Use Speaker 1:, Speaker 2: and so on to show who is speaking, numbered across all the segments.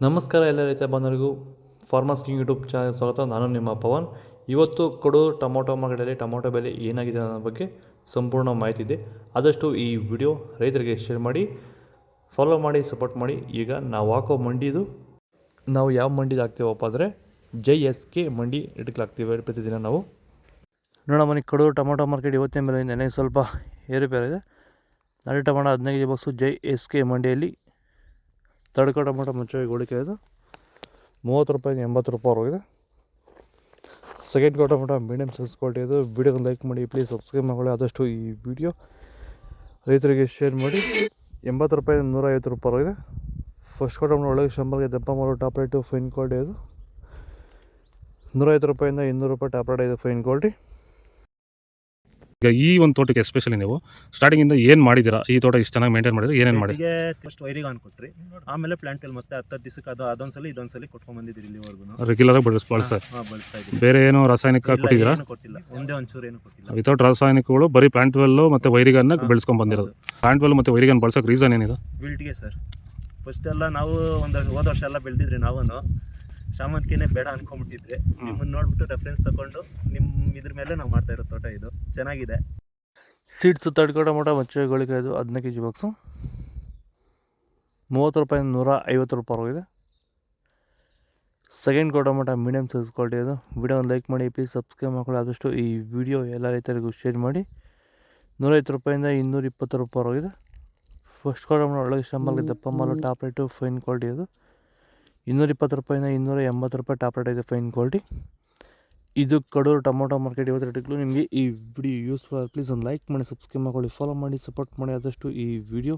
Speaker 1: ನಮಸ್ಕಾರ ಎಲ್ಲ ರೈತ ಬಂಧುಗಳಿಗೂ ಫಾರ್ಮರ್ಸ್ ಕಿಂಗ್ ಯೂಟ್ಯೂಬ್ ಚಾನಲ್ ಸ್ವಾಗತ. ನಾನು ನಿಮ್ಮ ಪವನ್. ಇವತ್ತು ಕೊಡೂರು ಟೊಮೊಟೊ ಮಾರ್ಕೆಟಲ್ಲಿ ಟೊಮೊಟೊ ಬೆಲೆ ಏನಾಗಿದೆ ಅನ್ನೋ ಬಗ್ಗೆ ಸಂಪೂರ್ಣ ಮಾಹಿತಿ ಇದೆ. ಆದಷ್ಟು ಈ ವಿಡಿಯೋ ರೈತರಿಗೆ ಶೇರ್ ಮಾಡಿ, ಫಾಲೋ ಮಾಡಿ, ಸಪೋರ್ಟ್ ಮಾಡಿ. ಈಗ ನಾವು ಹಾಕೋ ಮಂಡಿದು ನಾವು ಯಾವ ಮಂಡಿದು ಹಾಕ್ತೀವಪ್ಪ ಅಂದರೆ JSK ಮಂಡಿ ರೇಟ್ಗೆ ಹಾಕ್ತೀವಿ ಪ್ರತಿದಿನ ನಾವು. ನೋಡೋ ಮನೆ ಕೊಡೂರು ಟೊಮೊಟೊ ಮಾರ್ಕೆಟ್ ಇವತ್ತಿನ ಬೆಲೆ ನೆನೆ ಸ್ವಲ್ಪ ಏರುಪೇರಿದೆ. ನಾಟಿ ಟೊಮೊಟೊ 15 ಕೆಜಿ ಬಾಕ್ಸು JSK ಮಂಡಿಯಲ್ಲಿ ತಡ್ಕೋ ಟೊಮೊಟೊ ಮುಂಚೆ ಗೋಳಿಕೆ ಇದು 30 ರೂಪಾಯಿಂದ 80 ರೂಪಾಯಿ ಹೋಗಿದೆ. ಸೆಕೆಂಡ್ ಕೋ ಟೊಮೊಟೊ ಮೀಡಿಯಮ್ ಸೈಜ್ ಕ್ವಾಲಿಟಿ ಇದು. ವಿಡಿಯೋಗೆ ಲೈಕ್ ಮಾಡಿ, ಪ್ಲೀಸ್ ಸಬ್ಸ್ಕ್ರೈಬ್ ಮಾಡ್ಕೊಳ್ಳಿ. ಆದಷ್ಟು ಈ ವಿಡಿಯೋ ರೈತರಿಗೆ ಶೇರ್ ಮಾಡಿ. 80 ರೂಪಾಯಿಂದ 150 ರೂಪಾಯಿ ಹೋಗಿದೆ. ಫಸ್ಟ್ ಕೋ ಟೊಮೊಟೊ ಒಳಗೆ ಶಂಬಲ್ಗೆ ದಪ್ಪ ಮಾಡೋ ಟಾಪ್ ರೇಟು ಫೈನ್ ಕ್ವಾಲಿಟಿ ಇದು. 150 ರೂಪಾಯಿಂದ 200 ರೂಪಾಯಿ ಟಾಪ್ ರೇಟ್ ಇದೆ ಫೈನ್ ಕ್ವಾಲಿಟಿ.
Speaker 2: ಈಗ ಈ ಒಂದು ತೋಟಕ್ಕೆ ಎಸ್ಪೆಷಲಿ ನೀವು ಸ್ಟಾರ್ಟಿಂಗಿಂದ ಏನು ಮಾಡಿದ್ದೀರಾ? ಈ ತೋಟ ಇಷ್ಟು ಚೆನ್ನಾಗಿ ಮೇಂಟೈನ್ ಮಾಡಿದ್ರೆ ಏನೇನು ಮಾಡಿ?
Speaker 3: ಫಸ್ಟ್ ವೈರಿಗೆ ಆನ್ ಕೊಟ್ರಿ, ಆಮೇಲೆ ಪ್ಲಾಂಟಲ್ಲಿ ಮತ್ತೆ 10 ದಿವಸಕ್ಕೆ ಅದೊಂದ್ಸಲಿ ಇದೊಂದ್ಸಲಿ ಕೊಟ್ಕೊಂಡ್ ಬಂದಿದ್ದೀರಿ ಇಲ್ಲಿವರೆಗೂ.
Speaker 2: ರೆಗ್ಯುಲರ್ ಆಗಿ ಬಳಸ್ತಾ
Speaker 3: ಬಳಸ್ತಾ ಇದ್ದೀವಿ.
Speaker 2: ಬೇರೆ ಏನು ರಾಸಾಯನಿಕ ಕೊಟ್ಟಿದ್ದೀರಾ?
Speaker 3: ಏನು ಕೊಟ್ಟಿಲ್ಲ, ಒಂದೇ ಒಂಚೂರು ಏನು ಕೊಟ್ಟಿಲ್ಲ.
Speaker 2: ವಿತೌಟ್ ರಾಸಾಯನಿಕಗಳು ಬರೀ ಪ್ಲಾಂಟ್ ವೆಲ್ಲು ಮತ್ತು ವೈರಿಗನ್ನ ಬೆಳೆಸ್ಕೊಂಡು ಬಂದಿರೋದು. ಪ್ಲಾಂಟ್ ವೆಲ್ ಮತ್ತು ವೈರಿಗನ್ ಬಳಸೋಕೆ ರೀಸನ್ ಏನಿದೆ?
Speaker 3: ಬಿಲ್ಟ್ಗೆ ಸರ್. ಫಸ್ಟ್ ಎಲ್ಲ ನಾವು ಹೋದ ವರ್ಷ ಎಲ್ಲ ಬೆಳೆದಿದ್ರಿ. ನಾವು ಶಾಮಂತಿಗೆನೇ ಬೇಡ ಅನ್ಕೊಂಡ್ಬಿಟ್ಟಿದ್ರೆ ನಿಮ್ಮನ್ನು ನೋಡ್ಬಿಟ್ಟು ರೆಫರೆನ್ಸ್ ತಗೊಂಡು ನಿಮ್ಮ ಇದ್ರ ಮೇಲೆ ನಾವು ಮಾಡ್ತಾ ಇರೋ ತೋಟ ಇದು ಚೆನ್ನಾಗಿದೆ.
Speaker 1: ಸೀಡ್ಸು ತಡ್ಕೋ ಟೊಮೊಟೊ ಮಚ್ಚೆ ಗೋಳಿಕೆ ಇದು 15 ಕೆಜಿ ಬಾಕ್ಸು 30 ರೂಪಾಯಿಂದ 150 ರೂಪಾಯಿ ಹೋಗಿದೆ. ಸೆಕೆಂಡ್ ಕೋ ಟೊಮೊಟೊ ಮೀಡಿಯಮ್ ಸೈಜ್ ಕ್ವಾಲಿಟಿ ಇದು. ವಿಡಿಯೋನ ಲೈಕ್ ಮಾಡಿ, ಪ್ಲೀಸ್ ಸಬ್ಸ್ಕ್ರೈಬ್ ಮಾಡ್ಕೊಳ್ಳಿ. ಆದಷ್ಟು ಈ ವಿಡಿಯೋ ಎಲ್ಲ ರೈತರಿಗೂ ಶೇರ್ ಮಾಡಿ. 150 ರೂಪಾಯಿಂದ 220 ರೂಪಾಯಿ ಹೋಗಿದೆ. ಫಸ್ಟ್ ಕೋ ಟೊಮೊಟೊ ಒಳಗೆ ಶಂಬಲ್ಗೆ ದಪ್ಪ ಮಾಲು ಟಾಪ್ ರೇಟು ಫೈನ್ ಕ್ವಾಲಿಟಿ ಇದು. 220 ರೂಪಾಯಿಂದ 280 ರೂಪಾಯಿ ಟಾಪ್ ರೇಟ್ ಇದೆ ಫೈನ್ ಕ್ವಾಲಿಟಿ. ಇದು ಕೊಡೂರು ಟೊಮೊಟೊ ಮಾರ್ಕೆಟ್ ಇವತ್ತು ರೇಟ್ಗಳು. ನಿಮಗೆ ಈ ವಿಡಿಯೋ ಯೂಸ್ಫುಲ್, ಪ್ಲೀಸ್ ಒಂದು ಲೈಕ್ ಮಾಡಿ, ಸಬ್ಸ್ಕ್ರೈಬ್ ಮಾಡ್ಕೊಳ್ಳಿ, ಫಾಲೋ ಮಾಡಿ, ಸಪೋರ್ಟ್ ಮಾಡಿ. ಆದಷ್ಟು ಈ ವಿಡಿಯೋ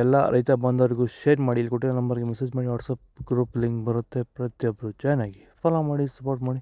Speaker 1: ಎಲ್ಲ ರೈತ ಬಂದವರಿಗೂ ಶೇರ್ ಮಾಡಿ. ಇಲ್ಲಿ ಕೊಟ್ಟಿರೋ ನಂಬರ್ಗೆ ಮೆಸೇಜ್ ಮಾಡಿ, ವಾಟ್ಸಪ್ ಗ್ರೂಪ್ ಲಿಂಕ್ ಬರುತ್ತೆ. ಪ್ರತಿಯೊಬ್ಬರು ಜಾಯ್ನ್ ಆಗಿ, ಫಾಲೋ ಮಾಡಿ, ಸಪೋರ್ಟ್ ಮಾಡಿ.